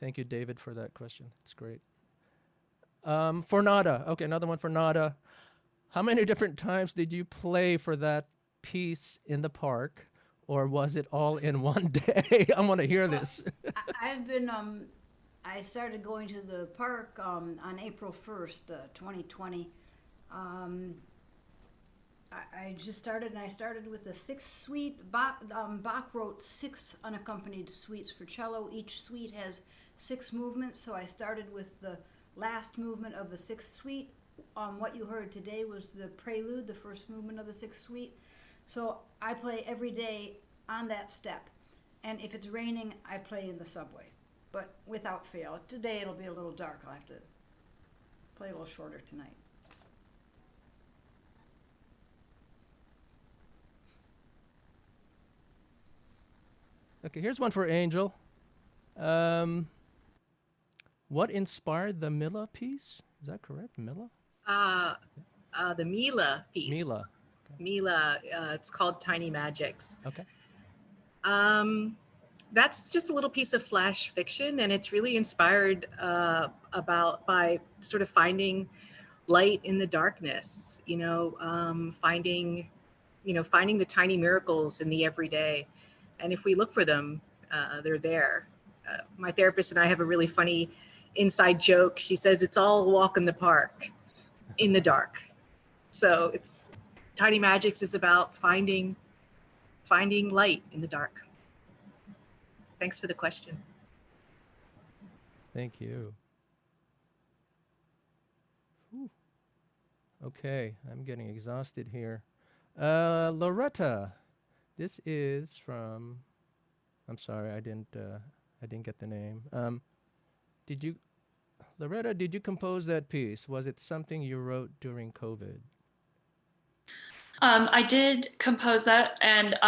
Thank you, David, for that question. It's great. For Nada, okay, another one for Nada. How many different times did you play for that piece in the park, or was it all in one day? I want to hear this. I've been, I started going to the park on April 1st, 2020. I just started, and I started with a 6-suite. Bach wrote 6 unaccompanied suites for cello. Each suite has 6 movements, so I started with the last movement of the 6th suite. What you heard today was the prelude, the first movement of the 6th suite. So I play every day on that step, and if it's raining, I play in the subway, but without fail. Today it'll be a little dark. I'll have to play a little shorter tonight. Okay, here's one for Angel. What inspired the Mila piece? Is that correct, Mila? The Mila piece. Mila. Okay. Mila, it's called Tiny Magics. Okay. That's just a little piece of flash fiction, and it's really inspired by sort of finding light in the darkness, finding, finding the tiny miracles in the everyday. And if we look for them, they're there. My therapist and I have a really funny inside joke. She says it's all a walk in the park in the dark. So it's Tiny Magics is about finding light in the dark. Thanks for the question. Thank you. Whew. Okay, I'm getting exhausted here. Loretta, this is from. I'm sorry, I didn't get the name. Did you, Loretta? Did you compose that piece? Was it something you wrote during COVID? I did compose that, and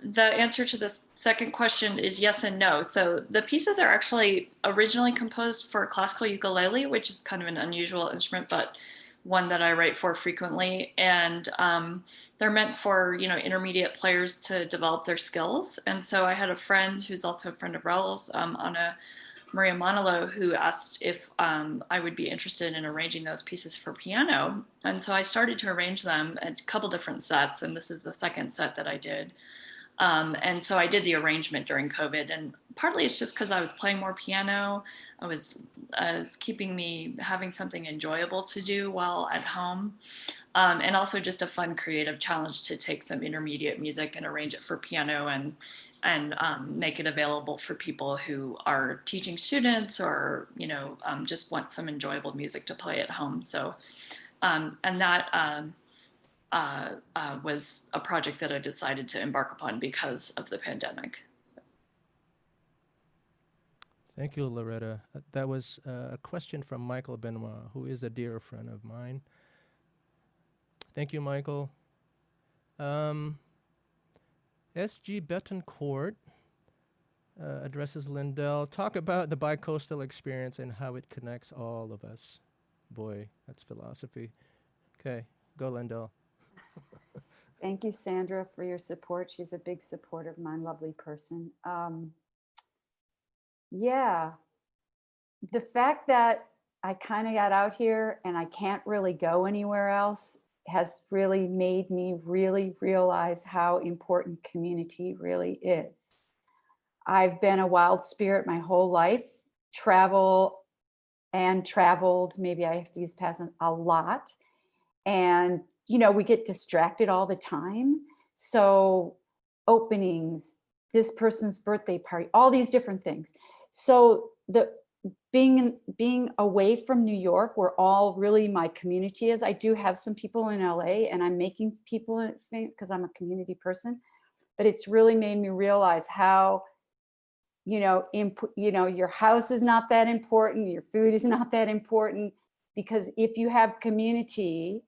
the answer to the second question is yes and no. So the pieces are actually originally composed for classical ukulele, which is kind of an unusual instrument, but one that I write for frequently. And they're meant for, intermediate players to develop their skills. And so I had a friend who's also a friend of Raul's, Anna Maria Manalo, who asked if I would be interested in arranging those pieces for piano. And so I started to arrange them at a couple different sets, and this is the second set that I did. And so I did the arrangement during COVID, and partly it's just because I was playing more piano. It was keeping me having something enjoyable to do while at home. And also just a fun creative challenge to take some intermediate music and arrange it for piano and make it available for people who are teaching students or just want some enjoyable music to play at home. So and that was a project that I decided to embark upon because of the pandemic. So. Thank you, Loretta. That was a question from Michael Benoit, who is a dear friend of mine. Thank you, Michael. S.G. Betancourt addresses Lindell. Talk about the bicoastal experience and how it connects all of us. Boy, that's philosophy. Okay, go, Lindell. Thank you, Sandra, for your support. She's a big supporter of mine, lovely person. Yeah, the fact that I kind of got out here and I can't really go anywhere else has really made me really realize how important community really is. I've been a wild spirit my whole life, traveled, maybe I have to use past tense, a lot. And, we get distracted all the time. So openings, this person's birthday party, all these different things. So being away from New York, where all really my community is, I do have some people in LA and I'm making people because I'm a community person, but it's really made me realize how, your house is not that important, your food is not that important, because if you have community,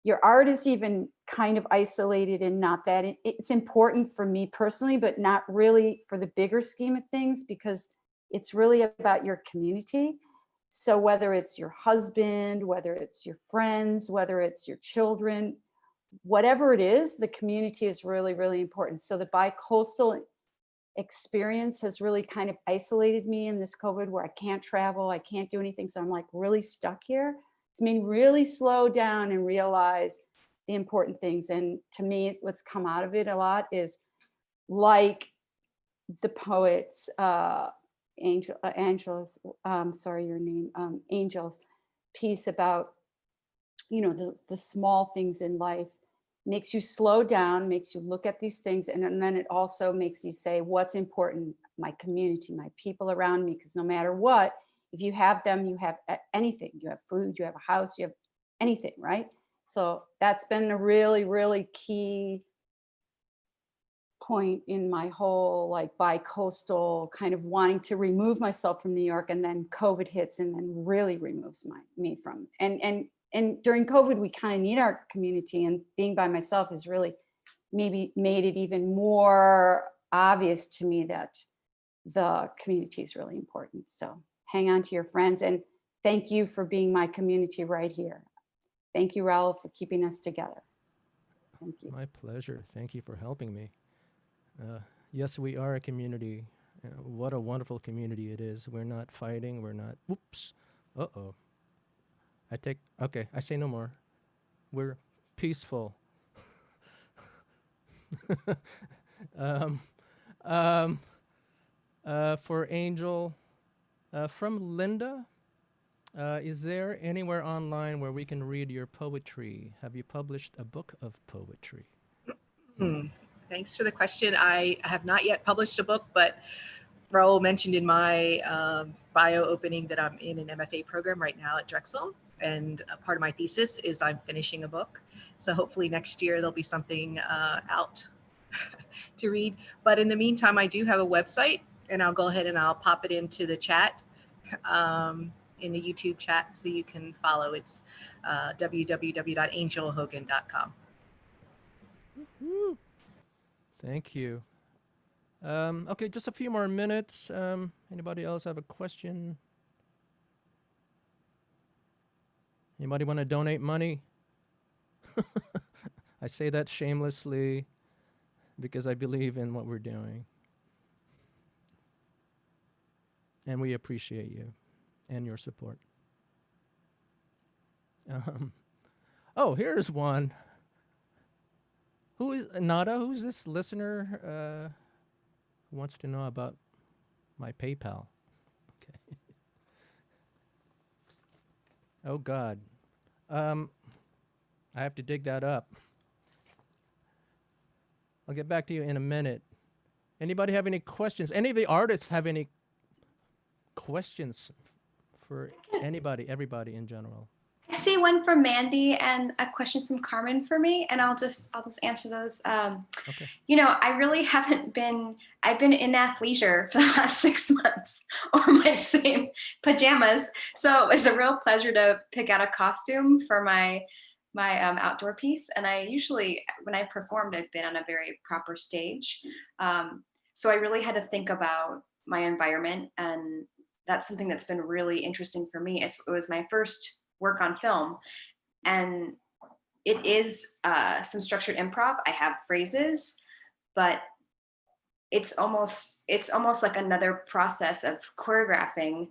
your art is even kind of isolated and not that it's important for me personally, but not really for the bigger scheme of things, because it's really about your community. So whether it's your husband, whether it's your friends, whether it's your children, whatever it is, the community is really, really important. So the bicoastal experience has really kind of isolated me in this COVID, where I can't travel, I can't do anything. So I'm like really stuck here. It's made me really slow down and realize the important things. And to me, what's come out of it a lot is like the poets, Angel's, sorry, your name, Angel's piece about, the small things in life makes you slow down, makes you look at these things. And then it also makes you say, what's important? My community, my people around me, because no matter what, if you have them, you have anything. You have food, you have a house, you have anything, right? So that's been a really, really key point in my whole bicoastal kind of wanting to remove myself from New York, and then COVID hits and then really removes me from. And during COVID, we kind of need our community, and being by myself has really maybe made it even more obvious to me that the community is really important. So hang on to your friends, and thank you for being my community right here. Thank you, Raul, for keeping us together. Thank you. My pleasure. Thank you for helping me. Yes, we are a community. What a wonderful community it is. We're not fighting. We're not, oops, uh-oh. Okay, I say no more. We're peaceful. um, um, for Angel, from Linda, is there anywhere online where we can read your poetry? Have you published a book of poetry? Thanks for the question. I have not yet published a book, but Raul mentioned in my bio opening that I'm in an MFA program right now at Drexel. And a part of my thesis is I'm finishing a book. So hopefully next year there'll be something out to read. But in the meantime, I do have a website, and I'll go ahead and I'll pop it into the chat, in the YouTube chat, so you can follow. It's www.angelhogan.com. Thank you. Okay, just a few more minutes. Anybody else have a question? Anybody want to donate money? I say that shamelessly because I believe in what we're doing. And we appreciate you and your support. Oh, here's one. Who is Nada? Who's this listener who wants to know about my PayPal? Okay. Oh God. I have to dig that up. I'll get back to you in a minute. Anybody have any questions? Any of the artists have any questions for anybody, everybody in general? I see one from Mandy and a question from Carmen for me, and I'll just answer those. Okay. You know, I really haven't been. I've been in athleisure for the last 6 months, or my same pajamas. So it's a real pleasure to pick out a costume for my outdoor piece. And I usually, when I've performed, I've been on a very proper stage. So I really had to think about my environment, and that's something that's been really interesting for me. It was my first work on film, and it is some structured improv. I have phrases, but it's almost like another process of choreographing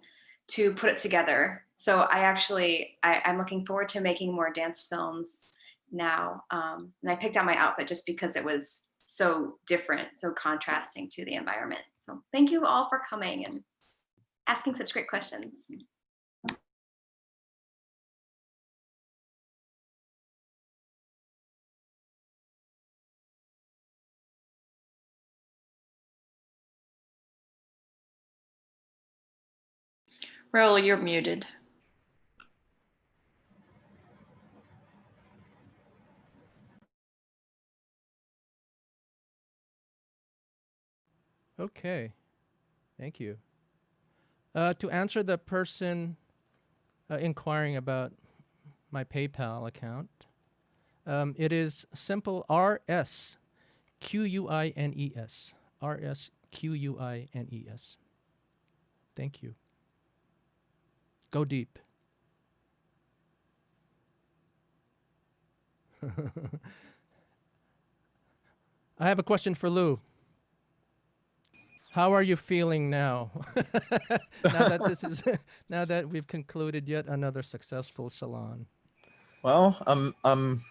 to put it together. So I'm looking forward to making more dance films now. And I picked out my outfit just because it was so different, so contrasting to the environment. So thank you all for coming and asking such great questions. Raul, you're muted. Okay. Thank you. To answer the person inquiring about my PayPal account, it is simple RSQUINES. RSQUINES. Thank you. Go deep. I have a question for Lou. How are you feeling now? Now that we've concluded yet another successful salon. Well, I'm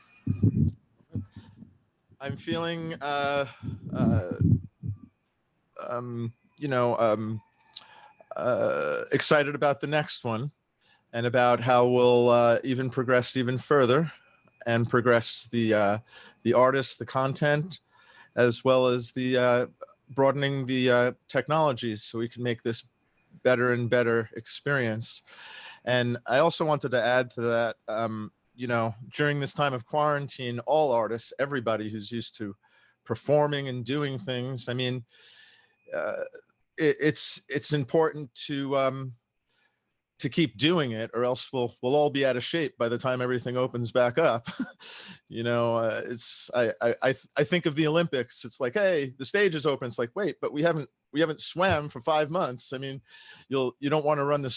feeling excited about the next one, and about how we'll even progress even further, and progress the artists, the content, as well as the broadening the technologies, so we can make this better and better experience. And I also wanted to add to that, during this time of quarantine, all artists, everybody who's used to performing and doing things, I mean, it's important to keep doing it, or else we'll all be out of shape by the time everything opens back up. I think of the Olympics. It's like, hey, the stage is open. It's like, wait, but we haven't swam for 5 months. I mean, you don't want to run the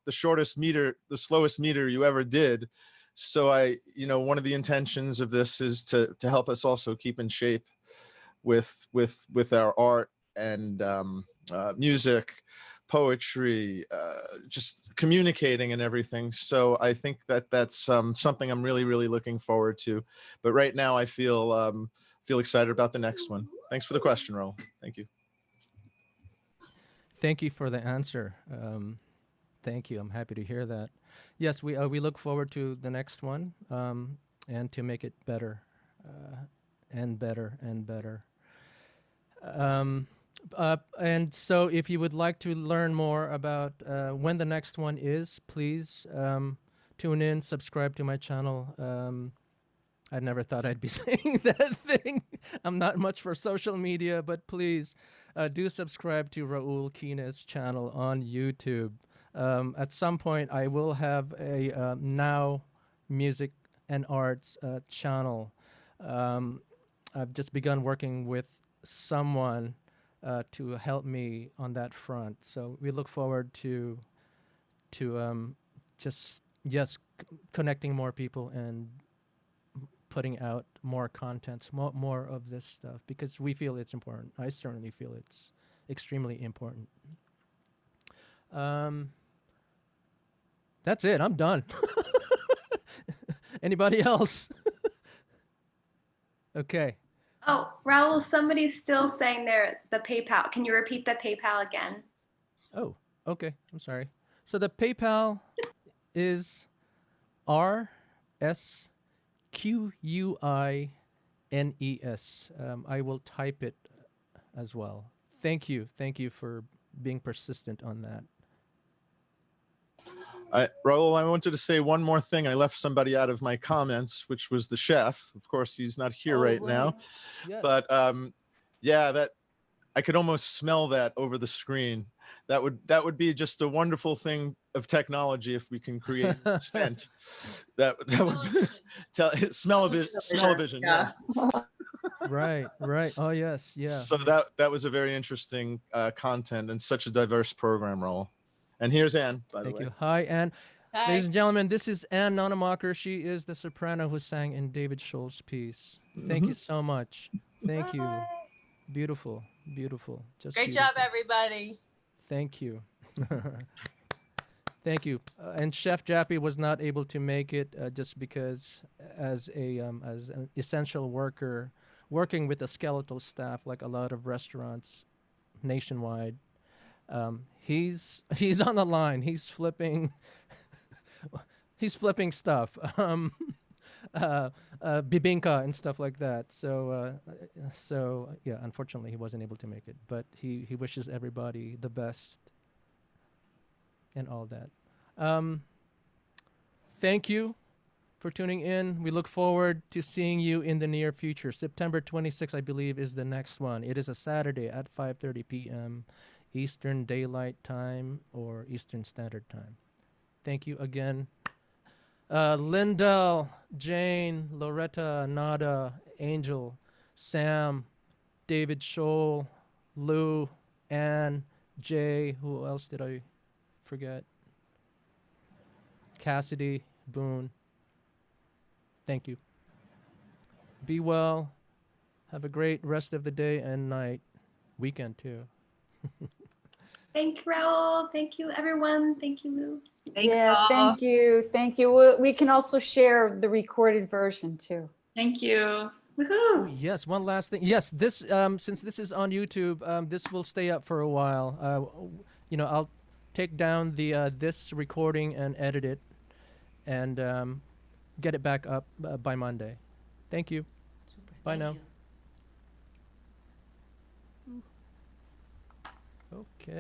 shortest meter, the slowest meter you ever did. So one of the intentions of this is to help us also keep in shape with our art and music, poetry, just communicating and everything. So I think that that's something I'm really, really looking forward to. But right now I feel excited about the next one. Thanks for the question, Raul. Thank you. Thank you for the answer. Thank you. I'm happy to hear that. Yes, we look forward to the next one, and to make it better, and better and better. And so, if you would like to learn more about when the next one is, please tune in, subscribe to my channel. I never thought I'd be saying that thing. I'm not much for social media, but please do subscribe to Raul Kina's channel on YouTube. At some point, I will have a NOW Music and Arts channel. I've just begun working with someone to help me on that front. So we look forward to just connecting more people and putting out more content, more of this stuff, because we feel it's important. I certainly feel it's extremely important. That's it. I'm done. Anybody else? Okay. Oh, Raul, somebody's still saying the PayPal. Can you repeat the PayPal again? Oh, okay. I'm sorry. So the PayPal is RSQUINES. I will type it as well. Thank you. Thank you for being persistent on that. Raul, I wanted to say one more thing. I left somebody out of my comments, which was the chef. Of course, he's not here right now. Yes. But yeah, that I could almost smell that over the screen. That would be just a wonderful thing of technology if we can create scent. That would smell-o-vision. Yeah. Yes. Right. Oh yes. Yeah. So that was a very interesting content and such a diverse program, Raul. And here's Anne, by the Thank way. you. Hi, Anne. Hi. Ladies and gentlemen, this is Anne Nonamacher. She is the soprano who sang in David Scholl's piece. Thank you so much. Thank you. Beautiful. Beautiful. Just Great beautiful. job, everybody. Thank you. Thank you. And Chef Jappy was not able to make it just because, as an essential worker, working with a skeletal staff like a lot of restaurants nationwide, he's on the line. He's flipping. He's flipping stuff. Bibinka and stuff like that. So yeah, unfortunately he wasn't able to make it, but he wishes everybody the best and all that. Thank you for tuning in. We look forward to seeing you in the near future. September 26th, I believe, is the next one. It is a Saturday at 5:30 p.m. Eastern Daylight Time or Eastern Standard Time. Thank you again. Lindell, Jane, Loretta, Nada, Angel, Sam, David Scholl, Lou, Ann, Jay, who else did I forget? Cassidy, Boone. Thank you. Be well. Have a great rest of the day and night. Weekend too. Thank you, Raul. Thank you, everyone. Thank you, Lou. Thanks Yeah, all. thank you. Thank you. We can also share the recorded version too. Thank you. Woohoo! Oh, yes, one last thing. Yes, this since this is on YouTube, this will stay up for a while. I'll take down the this recording and edit it, and get it back up by Monday. Thank you. Super. Bye Thank now. you. Okay.